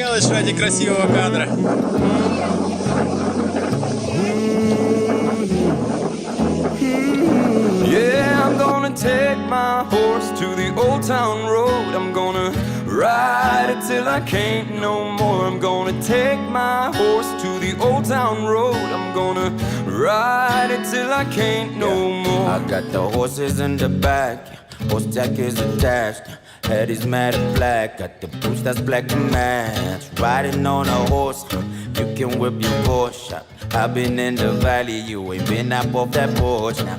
сделаешь ради красивого кадра? Yeah, I'm gonna take my horse to the old town road. I'm gonna ride it till I can't no more. I'm gonna take my horse to the old town road. I'm gonna ride it till I can't no more. I got the horses in the back, horse jack is attached. Head is matted black, got the boots that's black to match. Riding on a horse, you can whip your Porsche. I've been in the valley, you ain't been up off that porch. Now